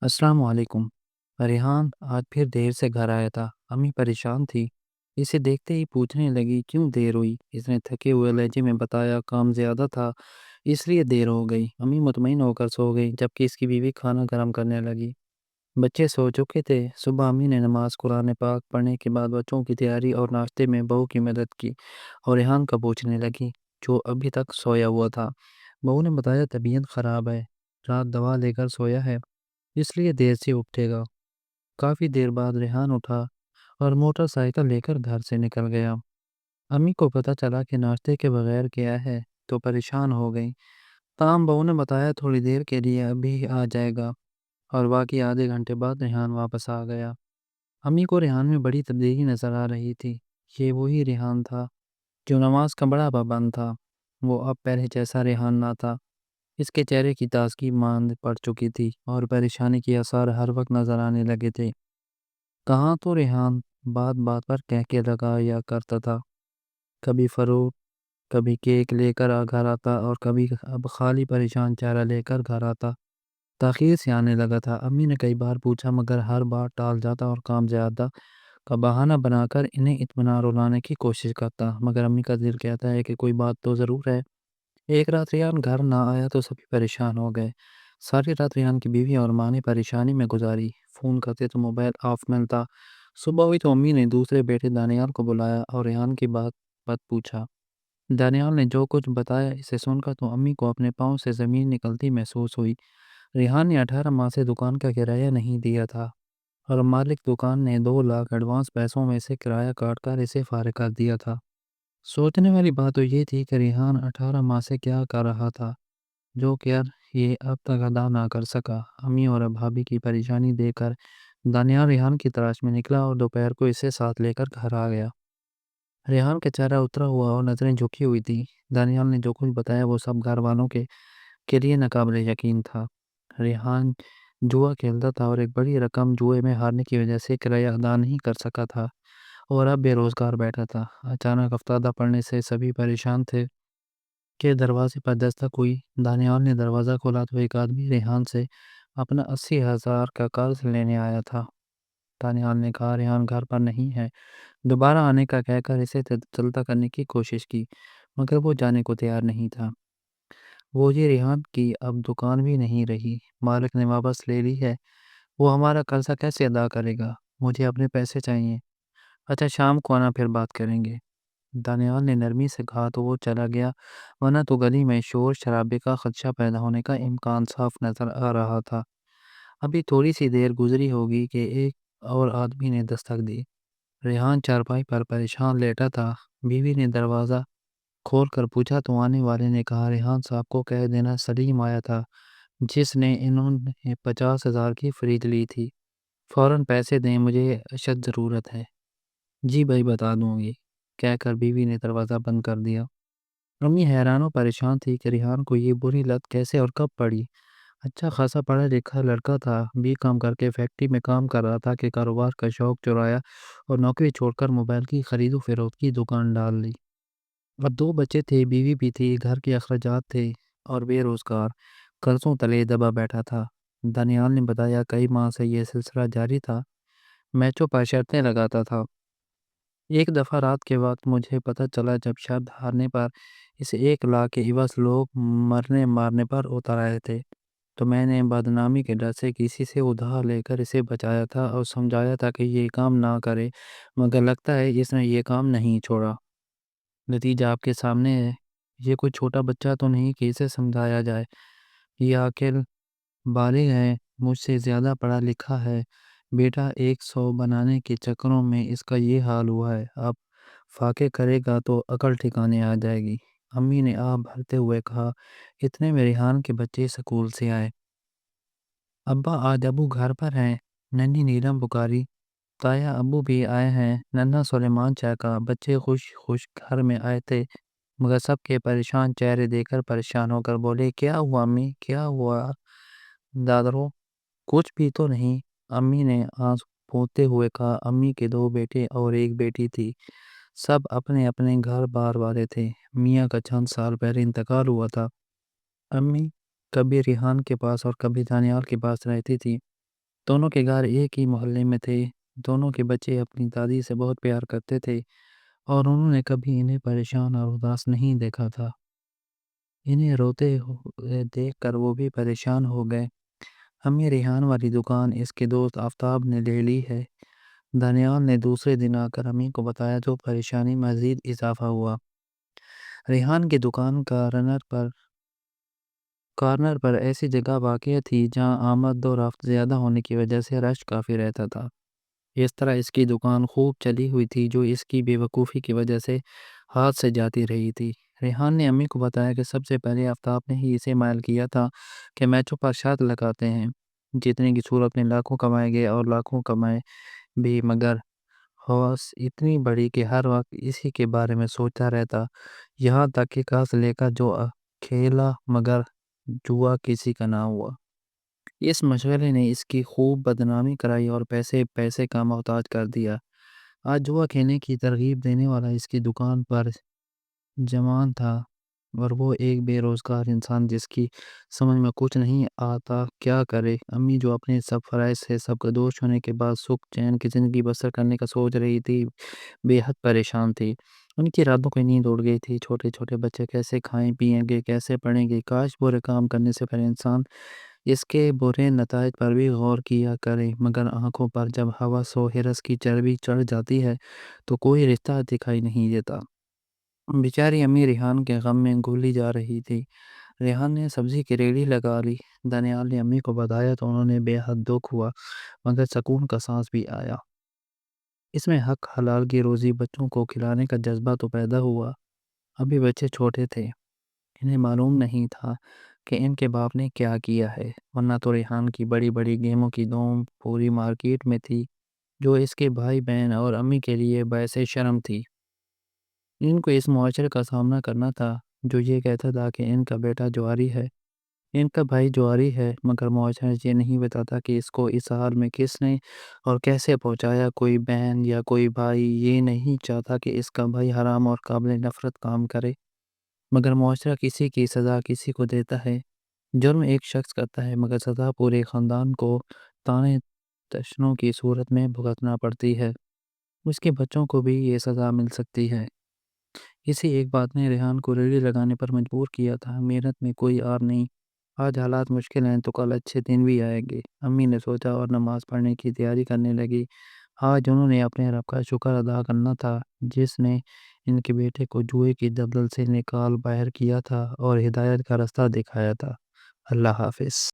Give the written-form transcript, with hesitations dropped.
अस्सलाम वालेकुम। रेहान आज फिर देर से घर आया था। अम्मी परेशान थी। इसे देखते ही पूछने लगी क्यों देर हुई। इसने थके हुए लहजे में बताया काम ज़्यादा था इसलिए देर हो गई। अम्मी मुतमईन होकर सो गई जबकि इसकी बीवी खाना गर्म करने लगी। बच्चे सो चुके थे। सुबह अम्मी ने नमाज कुरान पाक पढ़ने के बाद बच्चों की तैयारी और नाश्ते में बहू की मदद की और रेहान का पूछने लगी जो अभी तक सोया हुआ था। बहू ने बताया तबीयत ख़राब है, रात दवा लेकर सोया है इसलिए देर से उठेगा। काफ़ी देर बाद रेहान उठा और मोटरसाइकिल लेकर घर से निकल गया। अम्मी को पता चला कि नाश्ते के बगैर गया है तो परेशान हो गई। ताम बहू ने बताया थोड़ी देर के लिए अभी आ जाएगा और बाकी आधे घंटे बाद रेहान वापस आ गया। अम्मी को रेहान में बड़ी तब्दीली नज़र आ रही थी। ये वही रेहान था जो नमाज का बड़ा पाबंद था। वो अब पहले जैसा रेहान ना था। इसके चेहरे की ताजगी मांद पड़ चुकी थी और परेशानी के आसार हर वक्त नजर आने लगे थे। कहाँ तो रेहान बात बात पर कह के लगाया करता था। कभी फरूट, कभी केक लेकर घर आता और कभी अब खाली परेशान चेहरा लेकर घर आता। ताखीर से आने लगा था। अम्मी ने कई बार पूछा मगर हर बार टाल जाता और काम ज़्यादा का बहाना बनाकर इन्हें इत्मीनान रुलाने की कोशिश करता। मगर अम्मी का दिल कहता है कि कोई बात तो ज़रूर है। एक रात रेहान घर ना आया तो सभी परेशान हो गए। सारी रात रेहान की बीवी और माँ ने परेशानी में गुजारी। फ़ोन करते तो मोबाइल ऑफ मिलता। सुबह हुई तो अम्मी ने दूसरे बेटे दानियाल को बुलाया और रेहान की बात बात पूछा। दानियाल ने जो कुछ बताया इसे सुनकर तो अम्मी को अपने पाँव से ज़मीन निकलती महसूस हुई। रेहान ने 18 माह से दुकान का किराया नहीं दिया था और मालिक दुकान ने 2 लाख एडवांस पैसों में से किराया काट कर इसे फारिग कर दिया था। सोचने वाली बात तो ये थी कि रेहान 18 माह से क्या कर रहा था जो केयर ये अब तक अदा ना कर सका। अम्मी और भाभी की परेशानी देखकर दानियाल रेहान की तलाश में निकला और दोपहर को इसे साथ लेकर घर आ गया। रेहान का चेहरा उतरा हुआ और नज़रें झुकी हुई थी। दानियाल ने जो कुछ बताया वो सब घर वालों के लिए नाकाबिले यकीन था। रेहान जुआ खेलता था और एक बड़ी रकम जुए में हारने की वजह से किराया अदा नहीं कर सका था और अब बेरोजगार बैठा था। अचानक अफ्तादा पड़ने से सभी परेशान थे के दरवाजे पर दस्तक हुई। दानियाल ने दरवाज़ा खोला तो एक आदमी रेहान से अपना 80,000 का कर्ज लेने आया था। दानियाल ने कहा रेहान घर पर नहीं है। दोबारा आने का कहकर इसे चलता करने की कोशिश की मगर वो जाने को तैयार नहीं था। वो ये रेहान की अब दुकान भी नहीं रही। मालिक ने वापस ले ली है। वो हमारा कर्जा कैसे अदा करेगा। मुझे अपने पैसे चाहिए। अच्छा शाम को आना फिर बात करेंगे। दानियाल ने नरमी से कहा तो वो चला गया वरना तो गली में शोर शराबे का खदशा पैदा होने का इम्कान साफ नजर आ रहा था। अभी थोड़ी सी देर गुजरी होगी कि एक और आदमी ने दस्तक दी। रेहान चारपाई पर परेशान लेटा था। बीवी ने दरवाज़ा खोल कर पूछा तो आने वाले ने कहा रेहान साहब को कह देना सलीम आया था जिसने इन्होंने 50,000 की फ्रिज ली थी। फ़ौरन पैसे दें मुझे अशद ज़रूरत है। जी भाई बता दूंगी कहकर बीवी ने दरवाज़ा बंद कर दिया। अम्मी हैरान और परेशान थी कि रिहान को ये बुरी लत कैसे और कब पड़ी। अच्छा खासा पढ़ा लिखा लड़का था, बीकॉम करके फैक्ट्री में काम कर रहा था कि कारोबार का शौक चुराया और नौकरी छोड़कर मोबाइल की खरीदो फरोख्त की दुकान डाल ली। अब 2 बच्चे थे, बीवी भी थी, घर के अखराजात थे और बेरोजगार कर्जों तले दबा बैठा था। दानियाल ने बताया कई माह से यह सिलसिला जारी था। मैचों पर शर्तें लगाता था। एक दफ़ा रात के वक्त मुझे पता चला जब शब्द हारने पर इसे 1 लाख के इवज़ लोग मरने मारने पर उतर आए थे तो मैंने बदनामी के डर से किसी से उधार लेकर इसे बचाया था और समझाया था कि ये काम ना करे मगर लगता है इसने ये काम नहीं छोड़ा। नतीजा आपके सामने है। ये कोई छोटा बच्चा तो नहीं कि इसे समझाया जाए। ये आखिर बालिग है, मुझसे ज़्यादा पढ़ा लिखा है। बेटा 100 बनाने के चक्करों में इसका ये हाल हुआ है। अब फाके करेगा तो अकल ठिकाने आ जाएगी। अम्मी ने आह भरते हुए कहा। इतने में रेहान के बच्चे स्कूल से आए। अब्बा आज अबू घर पर हैं। नन्ही नीलम पुकारी। ताया अबू भी आए हैं। नन्हा सुलेमान चाचा बच्चे खुश खुश घर में आए थे मगर सबके परेशान चेहरे देखकर परेशान होकर बोले क्या हुआ अम्मी क्या हुआ दादरो। कुछ भी तो नहीं। अम्मी ने आंसू पोंछते हुए कहा अम्मी के 2 बेटे और एक बेटी थी। सब अपने अपने घर बार वाले थे। मियाँ का चंद साल पहले इंतकाल हुआ था। अम्मी कभी रिहान के पास और कभी दानियाल के पास रहती थी। دونوں کے گھر ایک ہی محلے میں تھے۔ دونوں کے بچے اپنی دادی سے بہت پیار کرتے تھے اور انہوں نے کبھی انہیں پریشان اور اداس نہیں دیکھا تھا۔ انہیں روتے ہوئے دیکھ کر وہ بھی پریشان ہو گئے۔ امی ریحان والی دکان اس کے دوست آفتاب نے لے لی ہے۔ دانیال نے دوسرے دن آ کر امی کو بتایا تو پریشانی مزید اضافہ ہوا۔ ریحان کی دکان کارنر پر ایسی جگہ واقع تھی جہاں آمد و رفت زیادہ ہونے کی وجہ سے رش کافی رہتا تھا۔ اس طرح اس کی دکان خوب چلی ہوئی تھی جو اس کی بے وقوفی کی وجہ سے ہاتھ سے جاتی رہی تھی۔ ریحان نے امی کو بتایا کہ سب سے پہلے آفتاب نے ہی اسے مائل کیا تھا کہ میچوں پر شرط لگاتے ہیں، جتنے کی صورت میں لاکھوں کمائے گے اور لاکھوں کمائے بھی، مگر ہوس اتنی بڑی کہ ہر وقت اسی کے بارے میں سوچتا رہتا، یہاں تک کہ کاس لے کر جو کھیلا مگر جوا کسی کا نہ ہوا۔ اس مشغلے نے اس کی خوب بدنامی کرائی اور پیسے کا محتاج کر دیا۔ آج جوا کھیلنے کی ترغیب دینے والا اس کی دکان پر جوان تھا اور وہ ایک بے روزگار انسان جس کی سمجھ میں کچھ نہیں آتا کیا کرے۔ امی جو اپنے سب فرائض سے سب کا دوست ہونے کے بعد سکھ چین کی زندگی بسر کرنے کا سوچ رہی تھی، بے حد پریشان تھی۔ ان کی راتوں کو نیند اڑ گئی تھی۔ چھوٹے چھوٹے بچے کیسے کھائیں پیئیں گے، کیسے پڑھیں گے؟ کاش برے کام کرنے سے پہلے انسان اس کے برے نتائج پر بھی غور کیا کرے، مگر آنکھوں پر جب ہوس و ہرس کی چربی چڑھ جاتی ہے تو کوئی رشتہ دکھائی نہیں دیتا۔ بیچاری امی ریحان کے غم میں گھلی جا رہی تھی۔ ریحان نے سبزی کی ریڑھی لگا لی۔ دانیال نے امی کو بتایا تو انہوں نے بے حد دکھ ہوا، مگر سکون کا سانس بھی آیا۔ اس میں حق حلال کی روزی بچوں کو کھلانے کا جذبہ تو پیدا ہوا۔ ابھی بچے چھوٹے تھے، انہیں معلوم نہیں تھا کہ ان کے باپ نے کیا کیا ہے، ورنہ تو ریحان کی بڑی بڑی گیموں کی دوم پوری مارکیٹ میں تھی، جو اس کے بھائی بہن اور امی کے لیے باعث شرم تھی۔ ان کو اس معاشرے کا سامنا کرنا تھا جو یہ کہتا تھا کہ ان کا بیٹا جواری ہے، ان کا بھائی جواری ہے، مگر معاشرہ یہ نہیں بتاتا کہ اس کو اس حال میں کس نے اور کیسے پہنچایا۔ کوئی بہن یا کوئی بھائی یہ نہیں چاہتا کہ اس کا بھائی حرام اور قابل نفرت کام کرے، مگر معاشرہ کسی کی سزا کسی کو دیتا ہے۔ جرم ایک شخص کرتا ہے مگر سزا پورے خاندان کو تانے تشنوں کی صورت میں بھگتنا پڑتی ہے۔ اس کے بچوں کو بھی یہ سزا مل سکتی ہے۔ کسی ایک بات نے ریحان کو ریڑھی لگانے پر مجبور کیا تھا۔ محنت میں کوئی آر نہیں۔ آج حالات مشکل ہیں تو کل اچھے دن بھی آئیں گے، امی نے سوچا اور نماز پڑھنے کی تیاری کرنے لگی۔ آج انہوں نے اپنے رب کا شکر ادا کرنا تھا جس نے ان کے بیٹے کو جوئے کی دلدل سے نکال باہر کیا تھا اور ہدایت کا راستہ دکھایا تھا۔ اللہ حافظ۔